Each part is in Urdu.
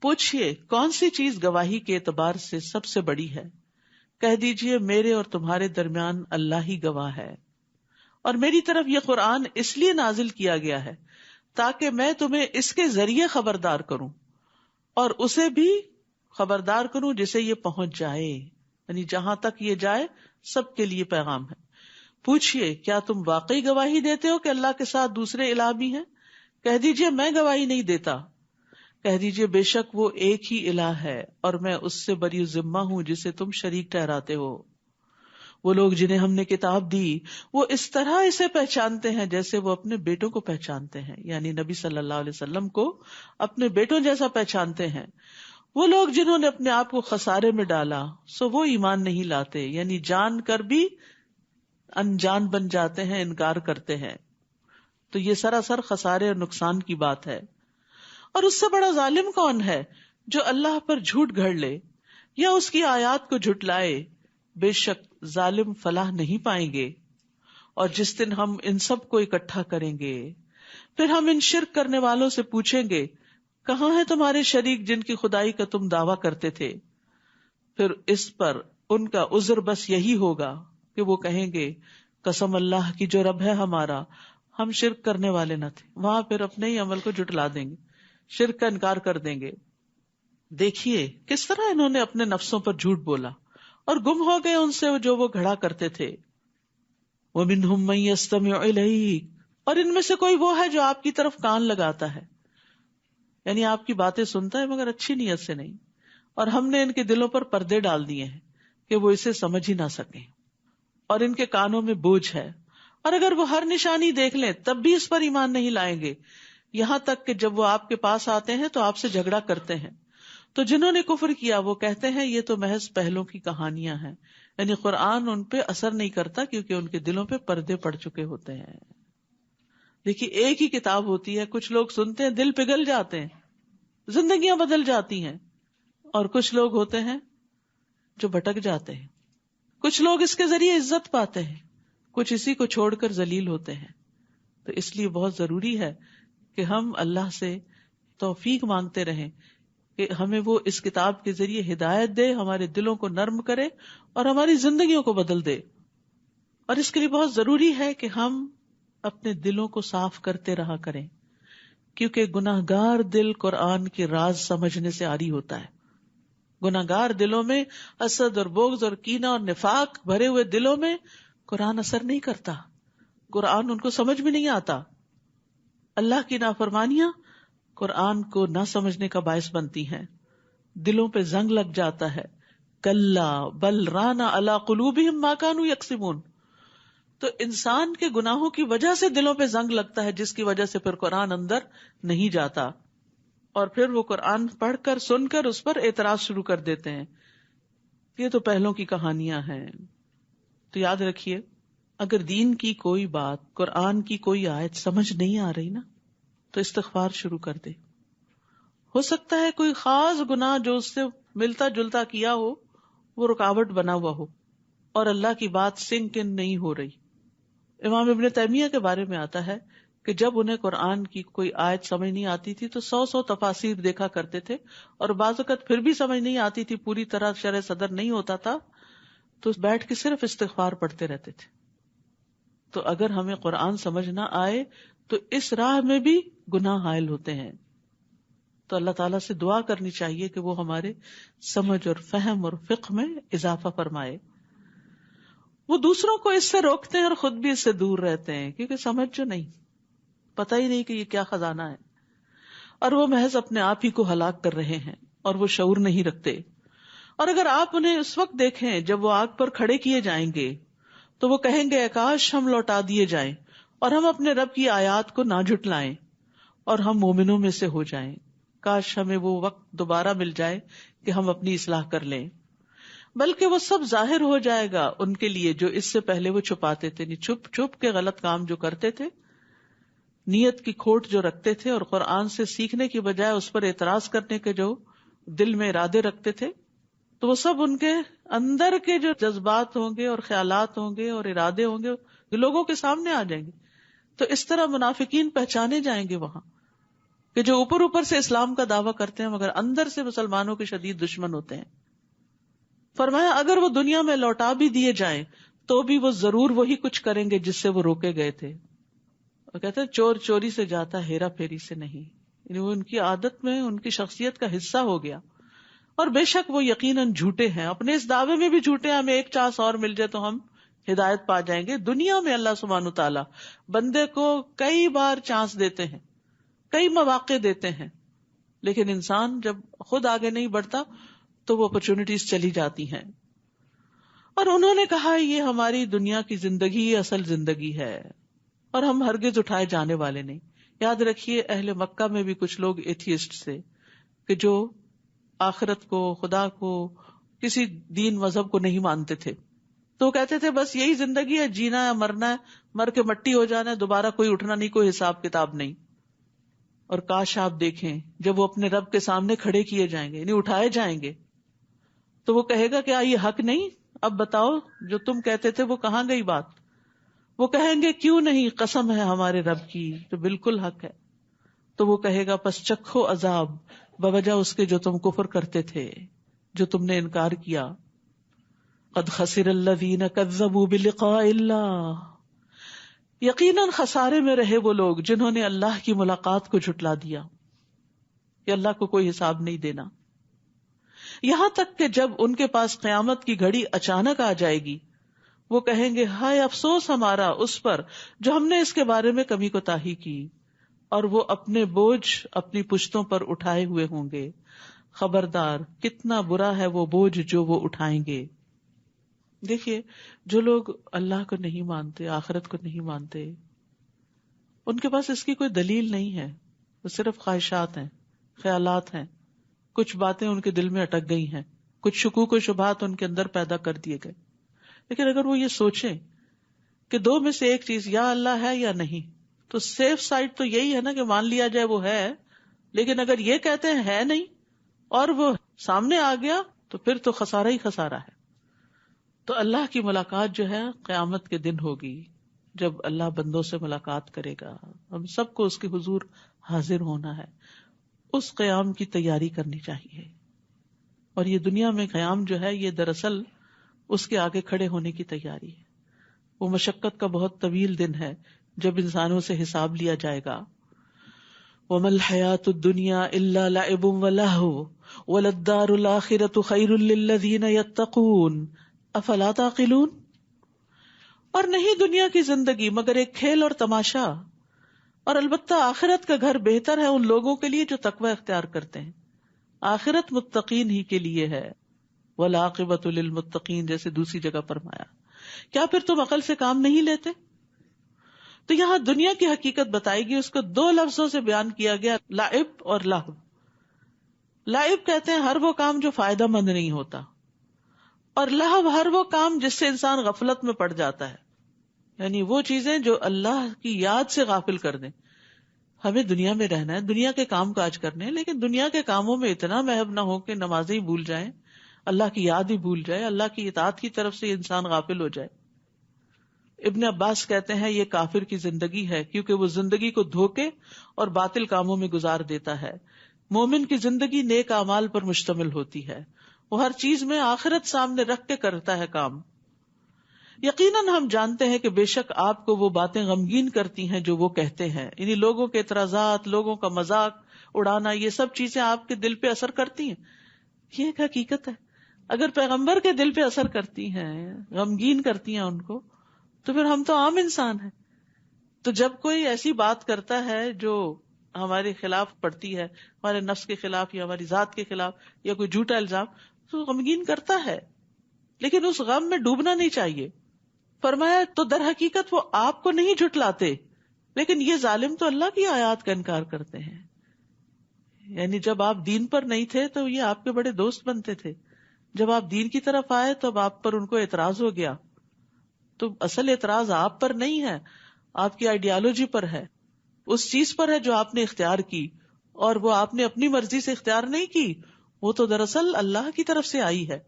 پوچھئے کون سی چیز گواہی کے اعتبار سے سب سے بڑی ہے؟ کہہ دیجئے میرے اور تمہارے درمیان اللہ ہی گواہ ہے، اور میری طرف یہ قرآن اس لیے نازل کیا گیا ہے تاکہ میں تمہیں اس کے ذریعے خبردار کروں اور اسے بھی خبردار کروں جسے یہ پہنچ جائے، یعنی جہاں تک یہ جائے سب کے لیے پیغام ہے۔ پوچھئے کیا تم واقعی گواہی دیتے ہو کہ اللہ کے ساتھ دوسرے الہ بھی ہیں؟ کہہ دیجئے میں گواہی نہیں دیتا، کہہ دیجئے بے شک وہ ایک ہی الہ ہے اور میں اس سے بری ذمہ ہوں جسے تم شریک ٹھہراتے ہو۔ وہ لوگ جنہیں ہم نے کتاب دی وہ اس طرح اسے پہچانتے ہیں جیسے وہ اپنے بیٹوں کو پہچانتے ہیں، یعنی نبی صلی اللہ علیہ وسلم کو اپنے بیٹوں جیسا پہچانتے ہیں۔ وہ لوگ جنہوں نے اپنے آپ کو خسارے میں ڈالا سو وہ ایمان نہیں لاتے، یعنی جان کر بھی انجان بن جاتے ہیں، انکار کرتے ہیں، تو یہ سراسر خسارے اور نقصان کی بات ہے۔ اور اس سے بڑا ظالم کون ہے جو اللہ پر جھوٹ گھڑ لے یا اس کی آیات کو جھٹلائے؟ بے شک ظالم فلاح نہیں پائیں گے۔ اور جس دن ہم ان سب کو اکٹھا کریں گے پھر ہم ان شرک کرنے والوں سے پوچھیں گے کہاں ہیں تمہارے شریک جن کی خدائی کا تم دعویٰ کرتے تھے؟ پھر اس پر ان کا عذر بس یہی ہوگا کہ وہ کہیں گے قسم اللہ کی جو رب ہے ہمارا، ہم شرک کرنے والے نہ تھے۔ وہاں پھر اپنے ہی عمل کو جھٹلا دیں گے، شرک کا انکار کر دیں گے۔ دیکھیے کس طرح انہوں نے اپنے نفسوں پر جھوٹ بولا اور گم ہو گئے ان سے جو وہ گھڑا کرتے تھے۔ وَمِنْهُمْ مَن يَسْتَمِعُ إِلَيْكَ، اور ان میں سے کوئی وہ ہے جو آپ کی طرف کان لگاتا ہے، یعنی آپ کی باتیں سنتا ہے مگر اچھی نیت سے نہیں، اور ہم نے ان کے دلوں پر پردے ڈال دیے ہیں کہ وہ اسے سمجھ ہی نہ سکیں، اور ان کے کانوں میں بوجھ ہے، اور اگر وہ ہر نشانی دیکھ لیں تب بھی اس پر ایمان نہیں لائیں گے، یہاں تک کہ جب وہ آپ کے پاس آتے ہیں تو آپ سے جھگڑا کرتے ہیں۔ تو جنہوں نے کفر کیا وہ کہتے ہیں یہ تو محض پہلوں کی کہانیاں ہیں، یعنی قرآن ان پہ اثر نہیں کرتا کیونکہ ان کے دلوں پہ پردے پڑ چکے ہوتے ہیں۔ دیکھیے ایک ہی کتاب ہوتی ہے، کچھ لوگ سنتے ہیں دل پگھل جاتے ہیں، زندگیاں بدل جاتی ہیں، اور کچھ لوگ ہوتے ہیں جو بھٹک جاتے ہیں۔ کچھ لوگ اس کے ذریعے عزت پاتے ہیں، کچھ اسی کو چھوڑ کر ذلیل ہوتے ہیں۔ تو اس لیے بہت ضروری ہے کہ ہم اللہ سے توفیق مانگتے رہیں کہ ہمیں وہ اس کتاب کے ذریعے ہدایت دے، ہمارے دلوں کو نرم کرے اور ہماری زندگیوں کو بدل دے۔ اور اس کے لیے بہت ضروری ہے کہ ہم اپنے دلوں کو صاف کرتے رہا کریں، کیونکہ گناہگار دل قرآن کے راز سمجھنے سے عاری ہوتا ہے۔ گناہگار دلوں میں حسد اور بغض اور کینہ اور نفاق بھرے ہوئے دلوں میں قرآن اثر نہیں کرتا، قرآن ان کو سمجھ بھی نہیں آتا۔ اللہ کی نافرمانیاں قرآن کو نہ سمجھنے کا باعث بنتی ہیں، دلوں پہ زنگ لگ جاتا ہے۔ کلا بل ران علی قلوبہم ما کانوا یکسبون، تو انسان کے گناہوں کی وجہ سے دلوں پہ زنگ لگتا ہے، جس کی وجہ سے پھر قرآن اندر نہیں جاتا، اور پھر وہ قرآن پڑھ کر سن کر اس پر اعتراض شروع کر دیتے ہیں، یہ تو پہلوں کی کہانیاں ہیں۔ تو یاد رکھیے اگر دین کی کوئی بات، قرآن کی کوئی آیت سمجھ نہیں آ رہی نا تو استغفار شروع کر دے۔ ہو سکتا ہے کوئی خاص گناہ جو اس سے ملتا جلتا کیا ہو وہ رکاوٹ بنا ہوا ہو اور اللہ کی بات سنک ان نہیں ہو رہی۔ امام ابن تیمیہ کے بارے میں آتا ہے کہ جب انہیں قرآن کی کوئی آیت سمجھ نہیں آتی تھی تو 100 تفاسیر دیکھا کرتے تھے، اور بعض اوقات پھر بھی سمجھ نہیں آتی تھی، پوری طرح شرح صدر نہیں ہوتا تھا، تو بیٹھ کے صرف استغفار پڑھتے رہتے تھے۔ تو اگر ہمیں قرآن سمجھ نہ آئے تو اس راہ میں بھی گناہ حائل ہوتے ہیں، تو اللہ تعالیٰ سے دعا کرنی چاہیے کہ وہ ہمارے سمجھ اور فہم اور فقہ میں اضافہ فرمائے۔ وہ دوسروں کو اس سے روکتے ہیں اور خود بھی اس سے دور رہتے ہیں، کیونکہ سمجھ جو نہیں، پتہ ہی نہیں کہ یہ کیا خزانہ ہے، اور وہ محض اپنے آپ ہی کو ہلاک کر رہے ہیں اور وہ شعور نہیں رکھتے۔ اور اگر آپ انہیں اس وقت دیکھیں جب وہ آگ پر کھڑے کیے جائیں گے تو وہ کہیں گے کاش ہم لوٹا دیے جائیں اور ہم اپنے رب کی آیات کو نہ جھٹلائیں اور ہم مومنوں میں سے ہو جائیں، کاش ہمیں وہ وقت دوبارہ مل جائے کہ ہم اپنی اصلاح کر لیں۔ بلکہ وہ سب ظاہر ہو جائے گا ان کے لیے جو اس سے پہلے وہ چھپاتے تھے، چھپ چھپ کے غلط کام جو کرتے تھے، نیت کی کھوٹ جو رکھتے تھے، اور قرآن سے سیکھنے کی بجائے اس پر اعتراض کرنے کے جو دل میں ارادے رکھتے تھے، تو وہ سب ان کے اندر کے جو جذبات ہوں گے اور خیالات ہوں گے اور ارادے ہوں گے لوگوں کے سامنے آ جائیں گے۔ تو اس طرح منافقین پہچانے جائیں گے وہاں کہ جو اوپر اوپر سے اسلام کا دعویٰ کرتے ہیں مگر اندر سے مسلمانوں کے شدید دشمن ہوتے ہیں. فرمایا اگر وہ دنیا میں لوٹا بھی دیے جائیں تو بھی وہ ضرور وہی کچھ کریں گے جس سے وہ روکے گئے تھے. وہ کہتے ہیں چور چوری سے جاتا ہے ہیرا پھیری سے نہیں. یعنی وہ ان کی عادت میں ان کی شخصیت کا حصہ ہو گیا. اور بے شک وہ یقیناً جھوٹے ہیں، اپنے اس دعوے میں بھی جھوٹے ہیں ہمیں ایک چانس اور مل جائے تو ہم ہدایت پا جائیں گے. دنیا میں اللہ سبحانہ تعالیٰ بندے کو کئی بار چانس دیتے ہیں، کئی مواقع دیتے ہیں، لیکن انسان جب خود آگے نہیں بڑھتا تو وہ اپرچونٹیز چلی جاتی ہیں. اور انہوں نے کہا یہ ہماری دنیا کی زندگی اصل زندگی ہے اور ہم ہرگز اٹھائے جانے والے نہیں. یاد رکھیے اہل مکہ میں بھی کچھ لوگ ایتھیسٹ تھے کہ جو آخرت کو، خدا کو، کسی دین مذہب کو نہیں مانتے تھے. تو کہتے تھے بس یہی زندگی ہے، جینا ہے، مرنا ہے، مر کے مٹی ہو جانا ہے، دوبارہ کوئی اٹھنا نہیں، کوئی حساب کتاب نہیں. اور کاش آپ دیکھیں جب وہ اپنے رب کے سامنے کھڑے کیے جائیں گے، یعنی اٹھائے جائیں گے، تو وہ کہے گا کیا یہ حق نہیں؟ اب بتاؤ جو تم کہتے تھے وہ کہاں گئی بات؟ وہ کہیں گے کیوں نہیں، قسم ہے ہمارے رب کی تو بالکل حق ہے. تو وہ کہے گا پس چکھو عذاب بوجہ اس کے جو تم کفر کرتے تھے، جو تم نے انکار کیا. قد خسر الذین کذبوا بلقاء اللہ، یقیناً خسارے میں رہے وہ لوگ جنہوں نے اللہ کی ملاقات کو جھٹلا دیا کہ اللہ کو کوئی حساب نہیں دینا. یہاں تک کہ جب ان کے پاس قیامت کی گھڑی اچانک آ جائے گی وہ کہیں گے ہائے افسوس ہمارا اس پر جو ہم نے اس کے بارے میں کمی کوتاہی کی، اور وہ اپنے بوجھ اپنی پشتوں پر اٹھائے ہوئے ہوں گے. خبردار کتنا برا ہے وہ بوجھ جو وہ اٹھائیں گے. دیکھیے جو لوگ اللہ کو نہیں مانتے، آخرت کو نہیں مانتے، ان کے پاس اس کی کوئی دلیل نہیں ہے، وہ صرف خواہشات ہیں، خیالات ہیں، کچھ باتیں ان کے دل میں اٹک گئی ہیں، کچھ شکوک و شبہات ان کے اندر پیدا کر دیے گئے. لیکن اگر وہ یہ سوچیں کہ دو میں سے ایک چیز یا اللہ ہے یا نہیں، تو سیف سائڈ تو یہی ہے نا کہ مان لیا جائے وہ ہے. لیکن اگر یہ کہتے ہیں ہے نہیں اور وہ سامنے آ گیا تو پھر تو خسارہ ہی خسارہ ہے. تو اللہ کی ملاقات جو ہے قیامت کے دن ہوگی، جب اللہ بندوں سے ملاقات کرے گا. ہم سب کو اس کے حضور حاضر ہونا ہے، اس قیام کی تیاری کرنی چاہیے. اور یہ دنیا میں قیام جو ہے یہ دراصل اس کے آگے کھڑے ہونے کی تیاری ہے. وہ مشقت کا بہت طویل دن ہے جب انسانوں سے حساب لیا جائے گا. وَمَا الْحَيَاةُ الدُّنْيَا إِلَّا لَعِبٌ وَلَهْوٌ وَلَلدَّارُ الْآخِرَةُ خَيْرٌ لِلَّذِينَ يَتَّقُونَ افلا تعقلون. اور نہیں دنیا کی زندگی مگر ایک کھیل اور تماشا، اور البتہ آخرت کا گھر بہتر ہے ان لوگوں کے لیے جو تقوی اختیار کرتے ہیں. آخرت متقین ہی کے لیے ہے. والعاقبۃ للمتقین جیسے دوسری جگہ فرمایا. کیا پھر تم عقل سے کام نہیں لیتے؟ تو یہاں دنیا کی حقیقت بتائی گئی، اس کو دو لفظوں سے بیان کیا گیا، لعب اور لہو. لعب کہتے ہیں ہر وہ کام جو فائدہ مند نہیں ہوتا، اور لہو ہر وہ کام جس سے انسان غفلت میں پڑ جاتا ہے، یعنی وہ چیزیں جو اللہ کی یاد سے غافل کر دیں. ہمیں دنیا میں رہنا ہے، دنیا کے کام کاج کرنے ہیں، لیکن دنیا کے کاموں میں اتنا محب نہ ہو کہ نمازیں ہی بھول جائیں، اللہ کی یاد ہی بھول جائے، اللہ کی اطاعت کی طرف سے انسان غافل ہو جائے. ابن عباس کہتے ہیں یہ کافر کی زندگی ہے کیونکہ وہ زندگی کو دھوکے اور باطل کاموں میں گزار دیتا ہے. مومن کی زندگی نیک اعمال پر مشتمل ہوتی ہے، وہ ہر چیز میں آخرت سامنے رکھ کے کرتا ہے کام. یقیناً ہم جانتے ہیں کہ بے شک آپ کو وہ باتیں غمگین کرتی ہیں جو وہ کہتے ہیں، یعنی لوگوں کے اعتراضات، لوگوں کا مذاق اڑانا، یہ سب چیزیں آپ کے دل پہ اثر کرتی ہیں. یہ ایک حقیقت ہے. اگر پیغمبر کے دل پہ اثر کرتی ہیں، غمگین کرتی ہیں ان کو، تو پھر ہم تو عام انسان ہیں. تو جب کوئی ایسی بات کرتا ہے جو ہمارے خلاف پڑتی ہے، ہمارے نفس کے خلاف یا ہماری ذات کے خلاف، یا کوئی جھوٹا الزام، تو غمگین کرتا ہے، لیکن اس غم میں ڈوبنا نہیں چاہیے. فرمایا تو در حقیقت وہ آپ کو نہیں جھٹلاتے، لیکن یہ ظالم تو اللہ کی آیات کا انکار کرتے ہیں. یعنی جب آپ دین پر نہیں تھے تو یہ آپ کے بڑے دوست بنتے تھے، جب آپ دین کی طرف آئے تو آپ پر ان کو اعتراض ہو گیا. تو اصل اعتراض آپ پر نہیں ہے، آپ کی آئیڈیالوجی پر ہے، اس چیز پر ہے جو آپ نے اختیار کی، اور وہ آپ نے اپنی مرضی سے اختیار نہیں کی، وہ تو دراصل اللہ کی طرف سے آئی ہے.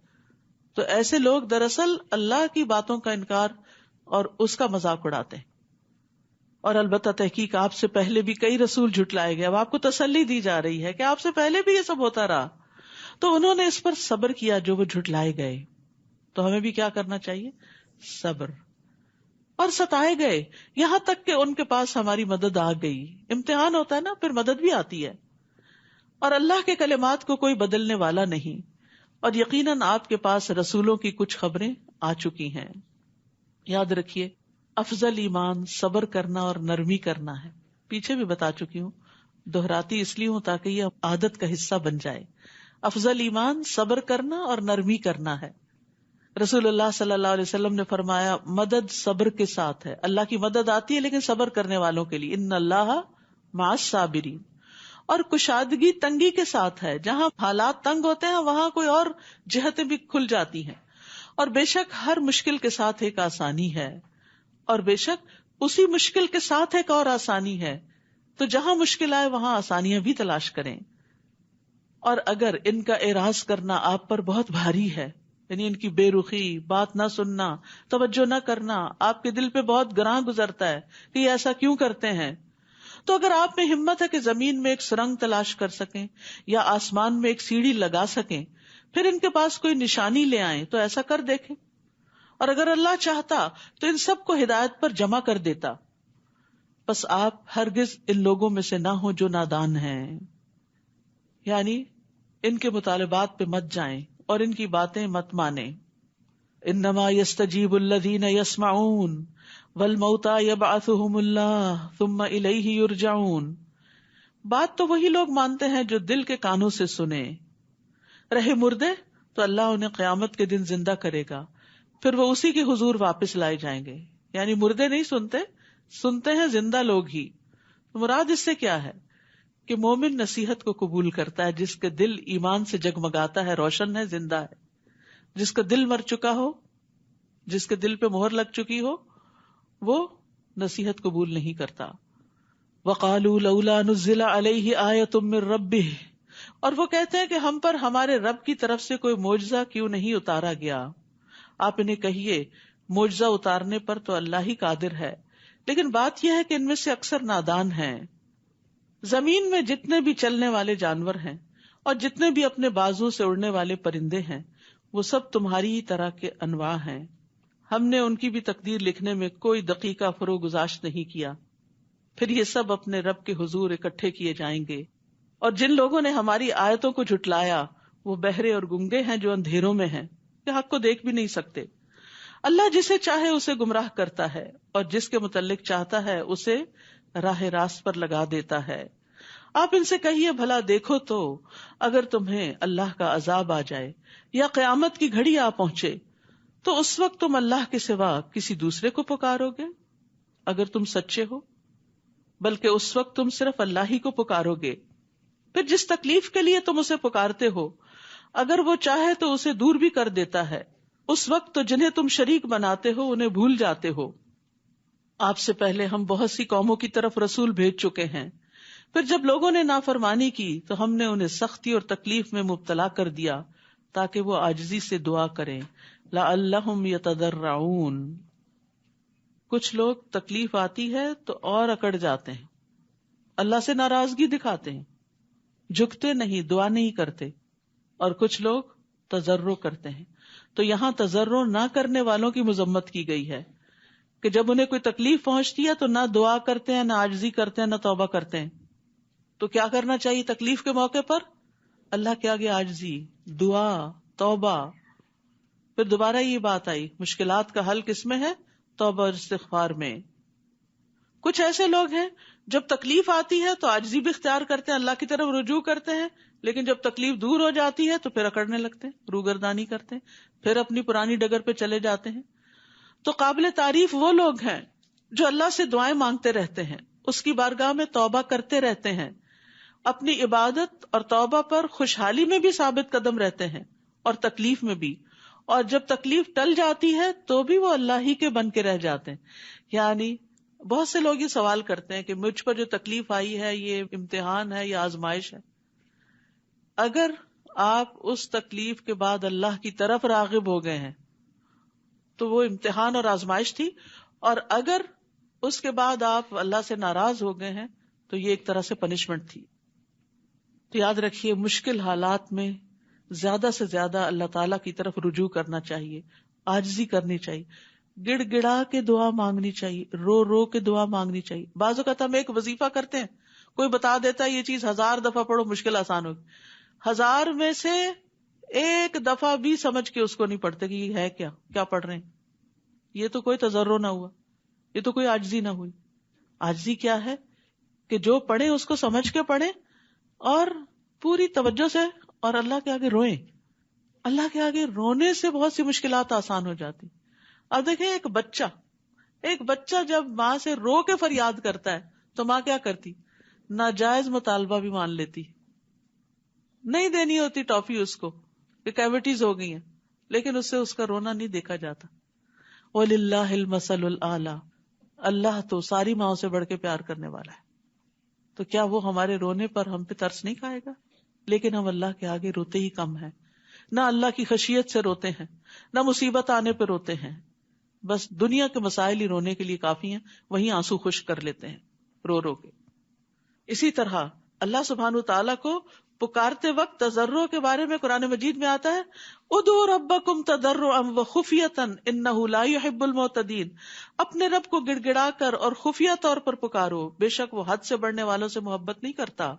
تو ایسے لوگ دراصل اللہ کی باتوں کا انکار اور اس کا مذاق اڑاتے ہیں. اور البتہ تحقیق آپ سے پہلے بھی کئی رسول جھٹلائے گئے. اب آپ کو تسلی دی جا رہی ہے کہ آپ سے پہلے بھی یہ سب ہوتا رہا, تو انہوں نے اس پر صبر کیا جو وہ جھٹلائے گئے. تو ہمیں بھی کیا کرنا چاہیے؟ صبر. اور ستائے گئے یہاں تک کہ ان کے پاس ہماری مدد آ گئی. امتحان ہوتا ہے نا, پھر مدد بھی آتی ہے. اور اللہ کے کلمات کو کوئی بدلنے والا نہیں. اور یقیناً آپ کے پاس رسولوں کی کچھ خبریں آ چکی ہیں. یاد رکھیے, افضل ایمان صبر کرنا اور نرمی کرنا ہے. پیچھے بھی بتا چکی ہوں, دہراتی اس لیے ہوں تاکہ یہ عادت کا حصہ بن جائے. افضل ایمان صبر کرنا اور نرمی کرنا ہے. رسول اللہ صلی اللہ علیہ وسلم نے فرمایا, مدد صبر کے ساتھ ہے. اللہ کی مدد آتی ہے لیکن صبر کرنے والوں کے لیے. ان اللہ مع الصابرین. اور کشادگی تنگی کے ساتھ ہے. جہاں حالات تنگ ہوتے ہیں وہاں کوئی اور جہتیں بھی کھل جاتی ہیں. اور بے شک ہر مشکل کے ساتھ ایک آسانی ہے, اور بے شک اسی مشکل کے ساتھ ایک اور آسانی ہے. تو جہاں مشکل آئے وہاں آسانیاں بھی تلاش کریں. اور اگر ان کا اعراض کرنا آپ پر بہت بھاری ہے, یعنی ان کی بے رخی, بات نہ سننا, توجہ نہ کرنا آپ کے دل پہ بہت گراں گزرتا ہے کہ یہ ایسا کیوں کرتے ہیں, تو اگر آپ میں ہمت ہے کہ زمین میں ایک سرنگ تلاش کر سکیں یا آسمان میں ایک سیڑھی لگا سکیں, پھر ان کے پاس کوئی نشانی لے آئیں تو ایسا کر دیکھیں. اور اگر اللہ چاہتا تو ان سب کو ہدایت پر جمع کر دیتا. بس آپ ہرگز ان لوگوں میں سے نہ ہوں جو نادان ہیں, یعنی ان کے مطالبات پہ مت جائیں اور ان کی باتیں مت مانیں. انما یستجیب الذین یسمعون والموتى یبعثهم اللہ ثم الیہ یرجعون. بات تو وہی لوگ مانتے ہیں جو دل کے کانوں سے سنے. رہے مردے تو اللہ انہیں قیامت کے دن زندہ کرے گا, پھر وہ اسی کے حضور واپس لائے جائیں گے. یعنی مردے نہیں سنتے, سنتے ہیں زندہ لوگ ہی. مراد اس سے کیا ہے کہ مومن نصیحت کو قبول کرتا ہے جس کے دل ایمان سے جگمگاتا ہے, روشن ہے, زندہ ہے. جس کا دل مر چکا ہو, جس کے دل پہ مہر لگ چکی ہو, وہ نصیحت قبول نہیں کرتا. وَقَالُوا لَوْلَا نُزِّلَ عَلَيْهِ آیَةٌ مِّن رَبِّهِ. اور وہ کہتے ہیں کہ ہم پر ہمارے رب کی طرف سے کوئی معجزہ کیوں نہیں اتارا گیا. آپ انہیں کہیے معجزہ اتارنے پر تو اللہ ہی قادر ہے, لیکن بات یہ ہے کہ ان میں سے اکثر نادان ہیں. زمین میں جتنے بھی چلنے والے جانور ہیں اور جتنے بھی اپنے بازو سے اڑنے والے پرندے ہیں وہ سب تمہاری ہی طرح کے انواع ہیں. ہم نے ان کی بھی تقدیر لکھنے میں کوئی دقیقہ فروغ گزاشت نہیں کیا. پھر یہ سب اپنے رب کے حضور اکٹھے کیے جائیں گے. اور جن لوگوں نے ہماری آیتوں کو جھٹلایا وہ بہرے اور گنگے ہیں جو اندھیروں میں ہیں, کہ حق کو دیکھ بھی نہیں سکتے. اللہ جسے چاہے اسے گمراہ کرتا ہے اور جس کے متعلق چاہتا ہے اسے راہ راست پر لگا دیتا ہے. آپ ان سے کہیے بھلا دیکھو تو اگر تمہیں اللہ کا عذاب آ جائے یا قیامت کی گھڑی آ پہنچے تو اس وقت تم اللہ کے سوا کسی دوسرے کو پکارو گے اگر تم سچے ہو؟ بلکہ اس وقت تم صرف اللہ ہی کو پکارو گے. پھر جس تکلیف کے لیے تم اسے پکارتے ہو اگر وہ چاہے تو اسے دور بھی کر دیتا ہے. اس وقت تو جنہیں تم شریک بناتے ہو انہیں بھول جاتے ہو. آپ سے پہلے ہم بہت سی قوموں کی طرف رسول بھیج چکے ہیں, پھر جب لوگوں نے نافرمانی کی تو ہم نے انہیں سختی اور تکلیف میں مبتلا کر دیا تاکہ وہ عاجزی سے دعا کریں. لعلہم یتضرعون. کچھ لوگ تکلیف آتی ہے تو اور اکڑ جاتے ہیں, اللہ سے ناراضگی دکھاتے ہیں, جھکتے نہیں, دعا نہیں کرتے. اور کچھ لوگ تضرع کرتے ہیں. تو یہاں تضرع نہ کرنے والوں کی مذمت کی گئی ہے کہ جب انہیں کوئی تکلیف پہنچتی ہے تو نہ دعا کرتے ہیں, نہ عاجزی کرتے ہیں, نہ توبہ کرتے ہیں. تو کیا کرنا چاہیے تکلیف کے موقع پر؟ اللہ کے آگے عاجزی, دعا, توبہ. پھر دوبارہ یہ بات آئی مشکلات کا حل کس میں ہے؟ توبہ اور استغفار میں. کچھ ایسے لوگ ہیں جب تکلیف آتی ہے تو عاجزی بھی اختیار کرتے ہیں, اللہ کی طرف رجوع کرتے ہیں, لیکن جب تکلیف دور ہو جاتی ہے تو پھر اکڑنے لگتے ہیں, روگردانی کرتے ہیں, پھر اپنی پرانی ڈگر پہ چلے جاتے ہیں. تو قابل تعریف وہ لوگ ہیں جو اللہ سے دعائیں مانگتے رہتے ہیں, اس کی بارگاہ میں توبہ کرتے رہتے ہیں, اپنی عبادت اور توبہ پر خوشحالی میں بھی ثابت قدم رہتے ہیں اور تکلیف میں بھی. اور جب تکلیف ٹل جاتی ہے تو بھی وہ اللہ ہی کے بن کے رہ جاتے ہیں. یعنی بہت سے لوگ یہ سوال کرتے ہیں کہ مجھ پر جو تکلیف آئی ہے یہ امتحان ہے یا آزمائش ہے. اگر آپ اس تکلیف کے بعد اللہ کی طرف راغب ہو گئے ہیں تو وہ امتحان اور آزمائش تھی, اور اگر اس کے بعد آپ اللہ سے ناراض ہو گئے ہیں تو یہ ایک طرح سے پنشمنٹ تھی. تو یاد رکھیے مشکل حالات میں زیادہ سے زیادہ اللہ تعالیٰ کی طرف رجوع کرنا چاہیے، عاجزی کرنی چاہیے، گڑ گڑا کے دعا مانگنی چاہیے، رو رو کے دعا مانگنی چاہیے. بعض اوقات ہم ایک وظیفہ کرتے ہیں، کوئی بتا دیتا ہے یہ چیز 1000 دفعہ پڑھو مشکل آسان ہوگی، 1000 میں سے ایک دفعہ بھی سمجھ کے اس کو نہیں پڑھتے کہ یہ ہے کیا پڑھ رہے ہیں. یہ تو کوئی تضرع نہ ہوا، یہ تو کوئی عاجزی نہ ہوئی. عاجزی کیا ہے کہ جو پڑھے اس کو سمجھ کے پڑھے اور پوری توجہ سے، اور اللہ کے آگے روئیں. اللہ کے آگے رونے سے بہت سی مشکلات آسان ہو جاتی. اب دیکھیں ایک بچہ جب ماں سے رو کے فریاد کرتا ہے تو ماں کیا کرتی؟ ناجائز مطالبہ بھی مان لیتی، نہیں دینی ہوتی ٹافی اس کو کہ کیوٹیز ہو گئی ہیں، لیکن اس سے اس کا رونا نہیں دیکھا جاتا. وَلِلَّهِ الْمَثَلُ الْأَعْلَى، اللہ تو ساری ماؤں سے بڑھ کے پیار کرنے والا ہے. تو کیا وہ ہمارے رونے پر ہم پہ ترس نہیں کھائے گا؟ لیکن ہم اللہ کے آگے روتے ہی کم ہیں، نہ اللہ کی خشیت سے روتے ہیں، نہ مصیبت آنے پہ روتے ہیں. بس دنیا کے مسائل ہی رونے کے لیے کافی ہیں، وہیں آنسو خشک کر لیتے ہیں رو رو کے. اسی طرح اللہ سبحانہ تعالیٰ کو پکارتے وقت تضرع کے بارے میں قرآن مجید میں آتا ہے ادعوا ربکم تضرعا وخفیۃ انہ لا یحب المعتدین. اپنے رب کو گڑ گڑا کر اور خفیہ طور پر پکارو، بے شک وہ حد سے بڑھنے والوں سے محبت نہیں کرتا.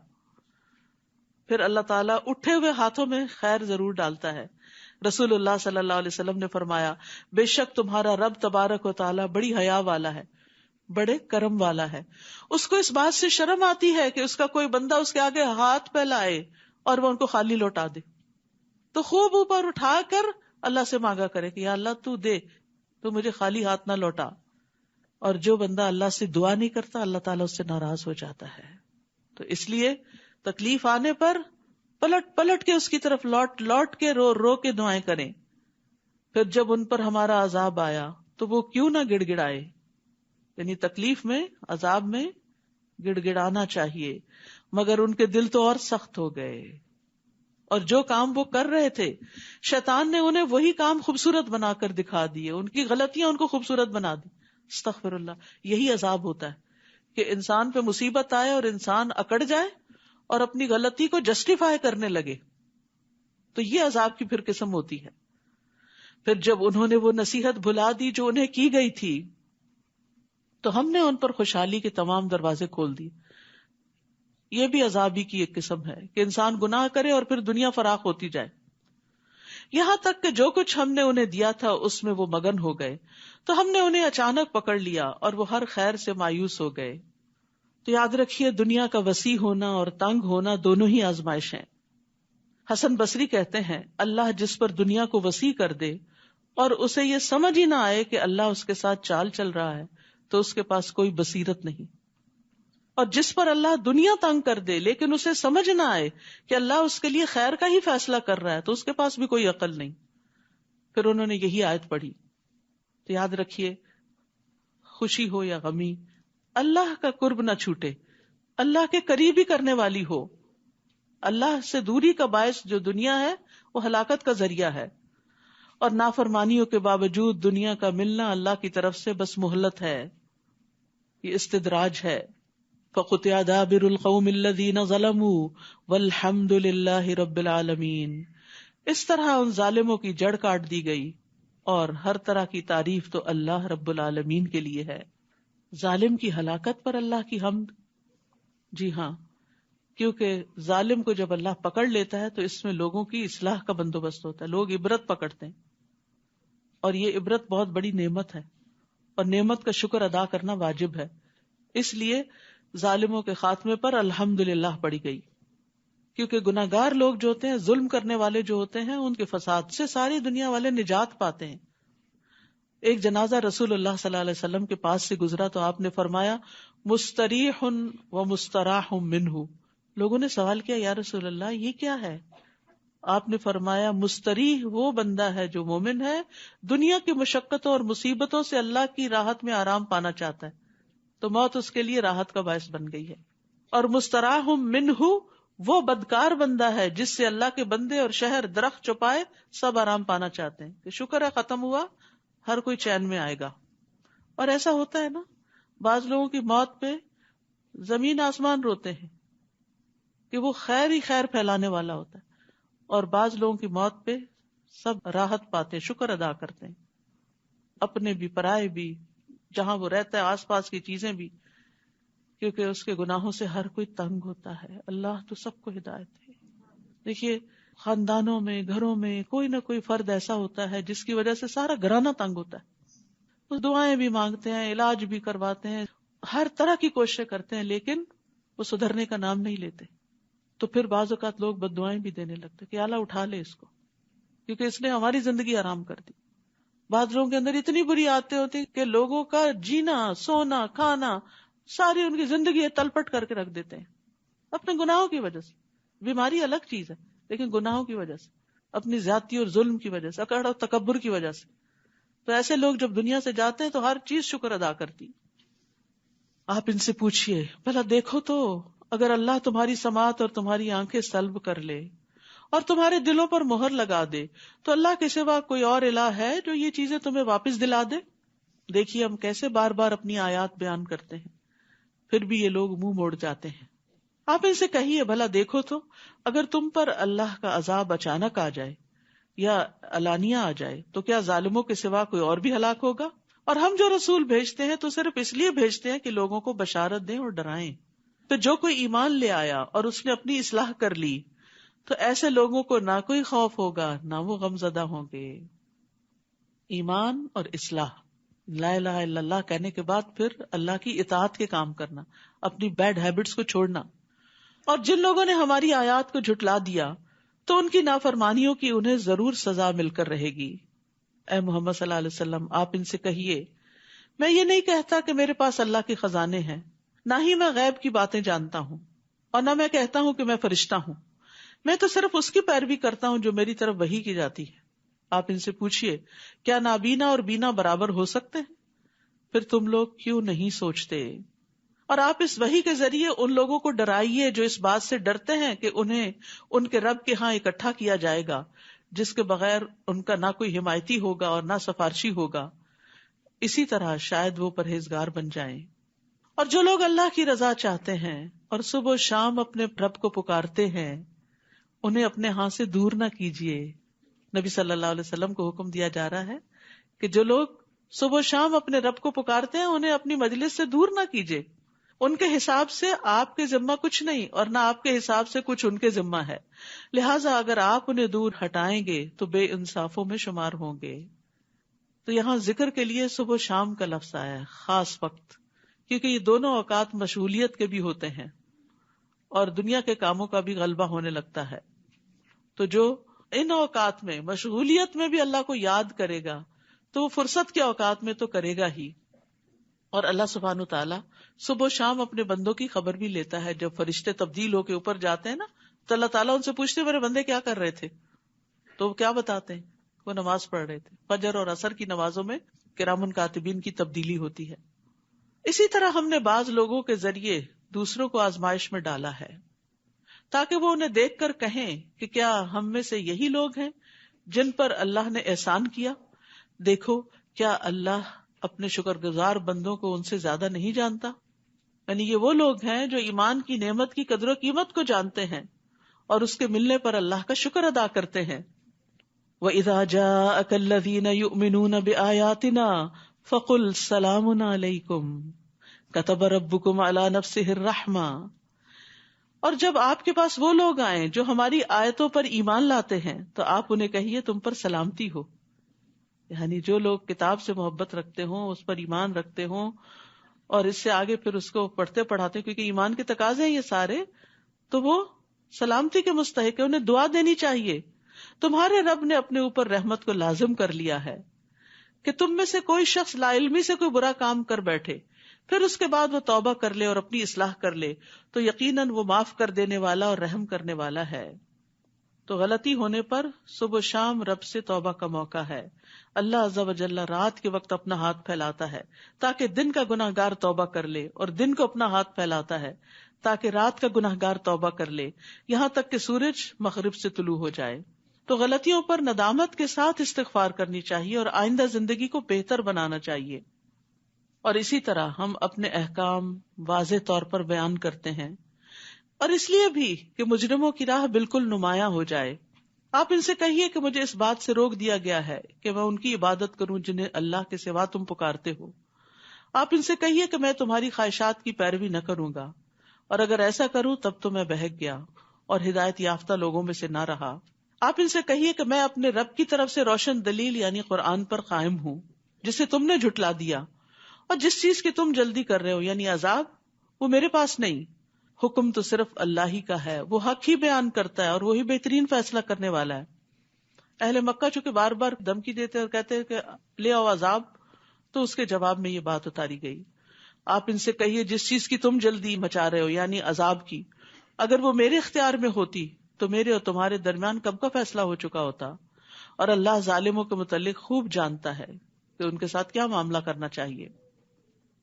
پھر اللہ تعالیٰ اٹھے ہوئے ہاتھوں میں خیر ضرور ڈالتا ہے. رسول اللہ صلی اللہ علیہ وسلم نے فرمایا بے شک تمہارا رب تبارک و تعالیٰ بڑی حیا والا ہے، بڑے کرم والا ہے. اس کو اس بات سے شرم آتی ہے کہ اس کا کوئی بندہ اس کے آگے ہاتھ پھیلائے اور وہ ان کو خالی لوٹا دے، تو خوب اوپر اٹھا کر اللہ سے مانگا کرے کہ یا اللہ تو دے، تو مجھے خالی ہاتھ نہ لوٹا. اور جو بندہ اللہ سے دعا نہیں کرتا اللہ تعالیٰ اس سے ناراض ہو جاتا ہے. تو اس لیے تکلیف آنے پر پلٹ پلٹ کے اس کی طرف لوٹ لوٹ کے رو رو کے دعائیں کریں. پھر جب ان پر ہمارا عذاب آیا تو وہ کیوں نہ گڑ گڑائے. یعنی تکلیف میں، عذاب میں گڑ گڑانا چاہیے، مگر ان کے دل تو اور سخت ہو گئے، اور جو کام وہ کر رہے تھے شیطان نے انہیں وہی کام خوبصورت بنا کر دکھا دیے، ان کی غلطیاں ان کو خوبصورت بنا دی. استغفر اللہ. یہی عذاب ہوتا ہے کہ انسان پہ مصیبت آئے اور انسان اکڑ جائے اور اپنی غلطی کو جسٹیفائی کرنے لگے، تو یہ عذاب کی پھر قسم ہوتی ہے. پھر جب انہوں نے وہ نصیحت بھلا دی جو انہیں کی گئی تھی تو ہم نے ان پر خوشحالی کے تمام دروازے کھول دیے. یہ بھی عذابی کی ایک قسم ہے کہ انسان گناہ کرے اور پھر دنیا فراخ ہوتی جائے، یہاں تک کہ جو کچھ ہم نے انہیں دیا تھا اس میں وہ مگن ہو گئے، تو ہم نے انہیں اچانک پکڑ لیا اور وہ ہر خیر سے مایوس ہو گئے. تو یاد رکھیے دنیا کا وسیع ہونا اور تنگ ہونا دونوں ہی آزمائش ہیں. حسن بصری کہتے ہیں اللہ جس پر دنیا کو وسیع کر دے اور اسے یہ سمجھ ہی نہ آئے کہ اللہ اس کے ساتھ چال چل رہا ہے تو اس کے پاس کوئی بصیرت نہیں، اور جس پر اللہ دنیا تنگ کر دے لیکن اسے سمجھ نہ آئے کہ اللہ اس کے لیے خیر کا ہی فیصلہ کر رہا ہے تو اس کے پاس بھی کوئی عقل نہیں. پھر انہوں نے یہی آیت پڑھی. تو یاد رکھیے خوشی ہو یا غمی اللہ کا قرب نہ چھوٹے، اللہ کے قریب ہی کرنے والی ہو. اللہ سے دوری کا باعث جو دنیا ہے وہ ہلاکت کا ذریعہ ہے، اور نافرمانیوں کے باوجود دنیا کا ملنا اللہ کی طرف سے بس مہلت ہے، یہ استدراج ہے. فَقُطِعَ دَابِرُ الْقَوْمِ الَّذِينَ ظَلَمُوا وَالْحَمْدُ لِلَّهِ رَبِّ الْعَالَمِينَ. اس طرح ان ظالموں کی جڑ کاٹ دی گئی اور ہر طرح کی تعریف تو اللہ رب العالمین کے لیے ہے. ظالم کی ہلاکت پر اللہ کی حمد. جی ہاں، کیونکہ ظالم کو جب اللہ پکڑ لیتا ہے تو اس میں لوگوں کی اصلاح کا بندوبست ہوتا ہے، لوگ عبرت پکڑتے ہیں، اور یہ عبرت بہت بڑی نعمت ہے اور نعمت کا شکر ادا کرنا واجب ہے. اس لیے ظالموں کے خاتمے پر الحمدللہ پڑھی گئی، کیونکہ گناہگار لوگ جو ہوتے ہیں، ظلم کرنے والے جو ہوتے ہیں، ان کے فساد سے ساری دنیا والے نجات پاتے ہیں. ایک جنازہ رسول اللہ صلی اللہ علیہ وسلم کے پاس سے گزرا تو آپ نے فرمایا مستریح و مستراح منہ. لوگوں نے سوال کیا یا رسول اللہ یہ کیا ہے؟ آپ نے فرمایا مستریح وہ بندہ ہے جو مومن ہے، دنیا کی مشقتوں اور مصیبتوں سے اللہ کی راحت میں آرام پانا چاہتا ہے تو موت اس کے لیے راحت کا باعث بن گئی ہے. اور مستراح منہ وہ بدکار بندہ ہے جس سے اللہ کے بندے اور شہر درخت چوپائے سب آرام پانا چاہتے ہیں کہ شکر ہے ختم ہوا، ہر کوئی چین میں آئے گا. اور ایسا ہوتا ہے نا، بعض لوگوں کی موت پہ زمین آسمان روتے ہیں کہ وہ خیر ہی خیر پھیلانے والا ہوتا ہے، اور بعض لوگوں کی موت پہ سب راحت پاتے، شکر ادا کرتے ہیں، اپنے بھی پرائے بھی، جہاں وہ رہتا ہے آس پاس کی چیزیں بھی، کیونکہ اس کے گناہوں سے ہر کوئی تنگ ہوتا ہے۔ اللہ تو سب کو ہدایت ہے۔ دیکھیے خاندانوں میں، گھروں میں کوئی نہ کوئی فرد ایسا ہوتا ہے جس کی وجہ سے سارا گھرانہ تنگ ہوتا ہے، وہ دعائیں بھی مانگتے ہیں، علاج بھی کرواتے ہیں، ہر طرح کی کوششیں کرتے ہیں، لیکن وہ سدھرنے کا نام نہیں لیتے۔ تو پھر بعض اوقات لوگ بد دعائیں بھی دینے لگتے کہ اللہ اٹھا لے اس کو، کیونکہ اس نے ہماری زندگی آرام کر دی۔ بعض لوگوں کے اندر اتنی بری عادتیں ہوتی کہ لوگوں کا جینا، سونا، کھانا، ساری ان کی زندگی تلپٹ کر کے رکھ دیتے ہیں اپنے گناہوں کی وجہ سے۔ بیماری الگ چیز ہے، لیکن گناہوں کی وجہ سے، اپنی زیادتی اور ظلم کی وجہ سے، اکڑ اور تکبر کی وجہ سے۔ تو ایسے لوگ جب دنیا سے جاتے ہیں تو ہر چیز شکر ادا کرتی۔ آپ ان سے پوچھئے بھلا دیکھو تو، اگر اللہ تمہاری سماعت اور تمہاری آنکھیں سلب کر لے اور تمہارے دلوں پر مہر لگا دے تو اللہ کے سوا کوئی اور الہ ہے جو یہ چیزیں تمہیں واپس دلا دے؟ دیکھیے ہم کیسے بار بار اپنی آیات بیان کرتے ہیں، پھر بھی یہ لوگ منہ موڑ جاتے ہیں۔ آپ ان سے کہیے بھلا دیکھو تو، اگر تم پر اللہ کا عذاب اچانک آ جائے یا علانیہ آ جائے تو کیا ظالموں کے سوا کوئی اور بھی ہلاک ہوگا؟ اور ہم جو رسول بھیجتے ہیں تو صرف اس لیے بھیجتے ہیں کہ لوگوں کو بشارت دیں اور ڈرائیں۔ تو جو کوئی ایمان لے آیا اور اس نے اپنی اصلاح کر لی تو ایسے لوگوں کو نہ کوئی خوف ہوگا نہ وہ غم زدہ ہوں گے۔ ایمان اور اصلاح، لا الہ الا اللہ کہنے کے بعد پھر اللہ کی اطاعت کے کام کرنا، اپنی بیڈ ہیبٹس کو چھوڑنا۔ اور جن لوگوں نے ہماری آیات کو جھٹلا دیا تو ان کی نافرمانیوں کی انہیں ضرور سزا مل کر رہے گی۔ اے محمد صلی اللہ علیہ وسلم آپ ان سے کہیے میں یہ نہیں کہتا کہ میرے پاس اللہ کے خزانے ہیں، نہ ہی میں غیب کی باتیں جانتا ہوں، اور نہ میں کہتا ہوں کہ میں فرشتہ ہوں، میں تو صرف اس کی پیروی کرتا ہوں جو میری طرف وحی کی جاتی ہے۔ آپ ان سے پوچھئے کیا نابینا اور بینا برابر ہو سکتے ہیں؟ پھر تم لوگ کیوں نہیں سوچتے؟ اور آپ اس وحی کے ذریعے ان لوگوں کو ڈرائیے جو اس بات سے ڈرتے ہیں کہ انہیں ان کے رب کے ہاں اکٹھا کیا جائے گا، جس کے بغیر ان کا نہ کوئی حمایتی ہوگا اور نہ سفارشی ہوگا۔ اسی طرح شاید وہ پرہیزگار بن جائیں۔ اور جو لوگ اللہ کی رضا چاہتے ہیں اور صبح و شام اپنے رب کو پکارتے ہیں انہیں اپنے ہاں سے دور نہ کیجیے۔ نبی صلی اللہ علیہ وسلم کو حکم دیا جا رہا ہے کہ جو لوگ صبح و شام اپنے رب کو پکارتے ہیں انہیں اپنی مجلس سے دور نہ کیجیے۔ ان کے حساب سے آپ کے ذمہ کچھ نہیں اور نہ آپ کے حساب سے کچھ ان کے ذمہ ہے، لہٰذا اگر آپ انہیں دور ہٹائیں گے تو بے انصافوں میں شمار ہوں گے۔ تو یہاں ذکر کے لیے صبح و شام کا لفظ آیا ہے، خاص وقت، کیونکہ یہ دونوں اوقات مشغولیت کے بھی ہوتے ہیں اور دنیا کے کاموں کا بھی غلبہ ہونے لگتا ہے۔ تو جو ان اوقات میں مشغولیت میں بھی اللہ کو یاد کرے گا تو وہ فرصت کے اوقات میں تو کرے گا ہی۔ اور اللہ سبحانہ تعالیٰ صبح و شام اپنے بندوں کی خبر بھی لیتا ہے۔ جب فرشتے تبدیل ہو کے اوپر جاتے ہیں نا تو اللہ تعالیٰ ان سے پوچھتے میرے بندے کیا کر رہے تھے، تو وہ کیا بتاتے ہیں؟ وہ نماز پڑھ رہے تھے۔ فجر اور عصر کی نمازوں میں کرام کاتبین کی تبدیلی ہوتی ہے۔ اسی طرح ہم نے بعض لوگوں کے ذریعے دوسروں کو آزمائش میں ڈالا ہے تاکہ وہ انہیں دیکھ کر کہیں کہ کیا ہم میں سے یہی لوگ ہیں جن پر اللہ نے احسان کیا؟ دیکھو کیا اللہ اپنے شکر گزار بندوں کو ان سے زیادہ نہیں جانتا؟ یعنی یہ وہ لوگ ہیں جو ایمان کی نعمت کی قدر و قیمت کو جانتے ہیں اور اس کے ملنے پر اللہ کا شکر ادا کرتے ہیں۔ وَإِذَا جَاءَكَ الَّذِينَ يُؤْمِنُونَ بِآيَاتِنَا فَقُلْ سَلَامٌ عَلَيْكُمْ كَتَبَ رَبُّكُمْ عَلَى نَفْسِهِ الرَّحْمَةَ، اور جب آپ کے پاس وہ لوگ آئیں جو ہماری آیتوں پر ایمان لاتے ہیں تو آپ انہیں کہیے تم پر سلامتی ہو۔ یعنی جو لوگ کتاب سے محبت رکھتے ہوں، اس پر ایمان رکھتے ہوں اور اس سے آگے پھر اس کو پڑھتے پڑھاتے ہیں کیونکہ ایمان کے تقاضے ہیں یہ سارے، تو وہ سلامتی کے مستحق ہے، انہیں دعا دینی چاہیے۔ تمہارے رب نے اپنے اوپر رحمت کو لازم کر لیا ہے کہ تم میں سے کوئی شخص لا علمی سے کوئی برا کام کر بیٹھے پھر اس کے بعد وہ توبہ کر لے اور اپنی اصلاح کر لے تو یقیناً وہ معاف کر دینے والا اور رحم کرنے والا ہے۔ تو غلطی ہونے پر صبح و شام رب سے توبہ کا موقع ہے۔ اللہ عز و جل رات کے وقت اپنا ہاتھ پھیلاتا ہے تاکہ دن کا گناہ گار توبہ کر لے، اور دن کو اپنا ہاتھ پھیلاتا ہے تاکہ رات کا گناہ گار توبہ کر لے، یہاں تک کہ سورج مغرب سے طلوع ہو جائے۔ تو غلطیوں پر ندامت کے ساتھ استغفار کرنی چاہیے اور آئندہ زندگی کو بہتر بنانا چاہیے۔ اور اسی طرح ہم اپنے احکام واضح طور پر بیان کرتے ہیں، اور اس لیے بھی کہ مجرموں کی راہ بالکل نمایاں ہو جائے۔ آپ ان سے کہیے کہ مجھے اس بات سے روک دیا گیا ہے کہ میں ان کی عبادت کروں جنہیں اللہ کے سوا تم پکارتے ہو۔ آپ ان سے کہیے کہ میں تمہاری خواہشات کی پیروی نہ کروں گا، اور اگر ایسا کروں تب تو میں بہک گیا اور ہدایت یافتہ لوگوں میں سے نہ رہا۔ آپ ان سے کہیے کہ میں اپنے رب کی طرف سے روشن دلیل یعنی قرآن پر قائم ہوں، جسے تم نے جھٹلا دیا، اور جس چیز کی تم جلدی کر رہے ہو یعنی عذاب، وہ میرے پاس نہیں۔ حکم تو صرف اللہ ہی کا ہے، وہ حق ہی بیان کرتا ہے اور وہی بہترین فیصلہ کرنے والا ہے۔ اہل مکہ چونکہ بار بار دھمکی دیتے اور کہتے کہ لے آؤ عذاب، تو اس کے جواب میں یہ بات اتاری گئی۔ آپ ان سے کہیے جس چیز کی تم جلدی مچا رہے ہو یعنی عذاب کی، اگر وہ میرے اختیار میں ہوتی تو میرے اور تمہارے درمیان کب کا فیصلہ ہو چکا ہوتا، اور اللہ ظالموں کے متعلق خوب جانتا ہے کہ ان کے ساتھ کیا معاملہ کرنا چاہیے۔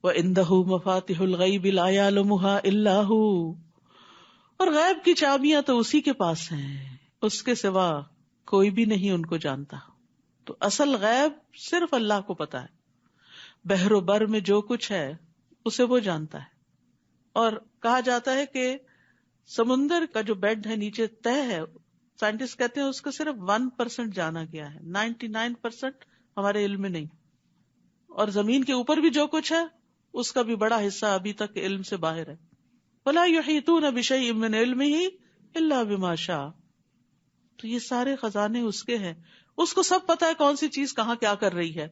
وَعِندَهُ مَفَاتِحُ الْغَيْبِ لَا يَعْلَمُهَا إِلَّا هُوَ، اور غیب کی چابیاں تو اسی کے پاس ہیں، اس کے سوا کوئی بھی نہیں ان کو جانتا۔ تو اصل غیب صرف اللہ کو پتا ہے، بحر و بر میں جو کچھ ہے اسے وہ جانتا ہے۔ اور کہا جاتا ہے کہ سمندر کا جو بیڈ ہے نیچے تہ ہے، سائنٹسٹ کہتے ہیں اس کا صرف 1% جانا گیا ہے، 99% ہمارے علم میں نہیں۔ اور زمین کے اوپر بھی جو کچھ ہے اس کا بھی بڑا حصہ ابھی تک علم سے باہر ہے۔ وَلَا يُحِيطُونَ بِشَيْءٍ مِّنْ عِلْمِهِ إِلَّا بِمَا شَاءَ، تو یہ سارے خزانے اس کے ہیں، اس کو سب پتا ہے کون سی چیز کہاں کیا کر رہی ہے،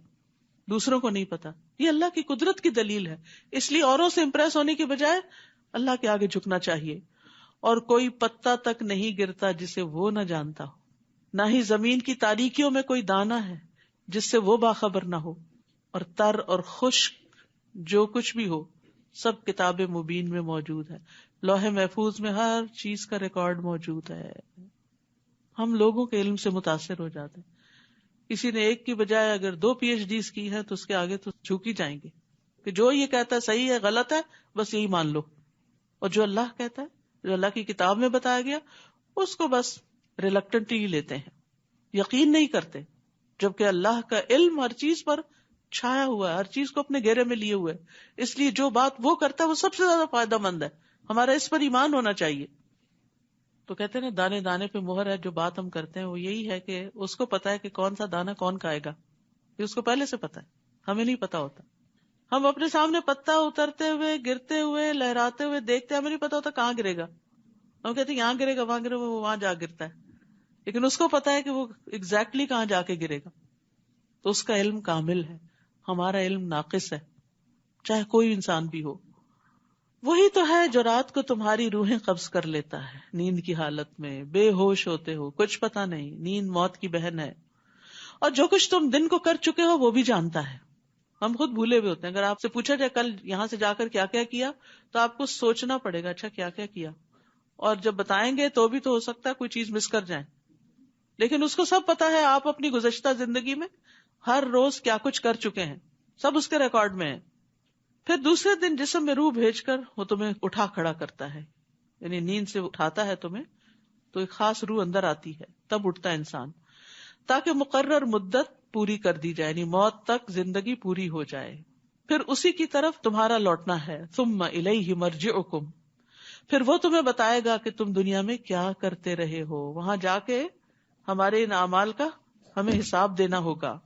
دوسروں کو نہیں پتا۔ یہ اللہ کی قدرت کی دلیل ہے، اس لیے اوروں سے امپریس ہونے کی بجائے اللہ کے آگے جھکنا چاہیے۔ اور کوئی پتا تک نہیں گرتا جسے وہ نہ جانتا ہو، نہ ہی زمین کی تاریکیوں میں کوئی دانہ ہے جس سے وہ باخبر نہ ہو، اور تر اور خشک جو کچھ بھی ہو سب کتاب مبین میں موجود ہے، لوح محفوظ میں ہر چیز کا ریکارڈ موجود ہے۔ ہم لوگوں کے علم سے متاثر ہو جاتے ہیں، کسی نے ایک کی بجائے اگر 2 PhDs کی ہے تو اس کے آگے تو جھک ہی جائیں گے کہ جو یہ کہتا ہے صحیح ہے غلط ہے بس یہی مان لو، اور جو اللہ کہتا ہے جو اللہ کی کتاب میں بتایا گیا اس کو بس ریلکٹنٹلی ہی لیتے ہیں، یقین نہیں کرتے، جبکہ اللہ کا علم ہر چیز پر چھایا ہوا ہے، ہر چیز کو اپنے گھیرے میں لیے ہوئے، اس لیے جو بات وہ کرتا ہے وہ سب سے زیادہ فائدہ مند ہے، ہمارا اس پر ایمان ہونا چاہیے۔ تو کہتے ہیں نا دانے دانے پہ مہر ہے، جو بات ہم کرتے ہیں وہ یہی ہے کہ اس کو پتا ہے کہ کون سا دانا کون کھائے گا، یہ اس کو پہلے سے پتا ہے، ہمیں نہیں پتا ہوتا۔ ہم اپنے سامنے پتا اترتے ہوئے گرتے ہوئے لہراتے ہوئے دیکھتے ہیں، ہمیں نہیں پتا ہوتا کہاں گرے گا، ہم کہتے ہیں یہاں گرے گا وہاں گرے گا، وہ وہاں جا گرتا ہے، لیکن اس کو پتا ہے کہ وہ ایگزیکٹلی کہاں جا کے گرے گا۔ تو اس کا علم کامل ہے، ہمارا علم ناقص ہے، چاہے کوئی انسان بھی ہو۔ وہی تو ہے جو رات کو تمہاری روحیں قبض کر لیتا ہے نیند کی حالت میں، بے ہوش ہوتے ہو، کچھ پتا نہیں، نیند موت کی بہن ہے، اور جو کچھ تم دن کو کر چکے ہو وہ بھی جانتا ہے۔ ہم خود بھولے ہوئے ہوتے ہیں، اگر آپ سے پوچھا جائے کل یہاں سے جا کر کیا کیا کیا تو آپ کو سوچنا پڑے گا اچھا کیا کیا کیا، اور جب بتائیں گے تو بھی تو ہو سکتا ہے کوئی چیز مس کر جائیں، لیکن اس کو سب پتا ہے آپ اپنی گزشتہ زندگی میں ہر روز کیا کچھ کر چکے ہیں، سب اس کے ریکارڈ میں ہے۔ پھر دوسرے دن جسم میں روح بھیج کر وہ تمہیں اٹھا کھڑا کرتا ہے، یعنی نیند سے اٹھاتا ہے تمہیں، تو ایک خاص روح اندر آتی ہے، تب اٹھتا ہے انسان، تاکہ مقرر مدت پوری کر دی جائے، یعنی موت تک زندگی پوری ہو جائے۔ پھر اسی کی طرف تمہارا لوٹنا ہے، ثم الیہ مرجعکم، پھر وہ تمہیں بتائے گا کہ تم دنیا میں کیا کرتے رہے ہو، وہاں جا کے ہمارے ان اعمال کا ہمیں حساب دینا ہوگا۔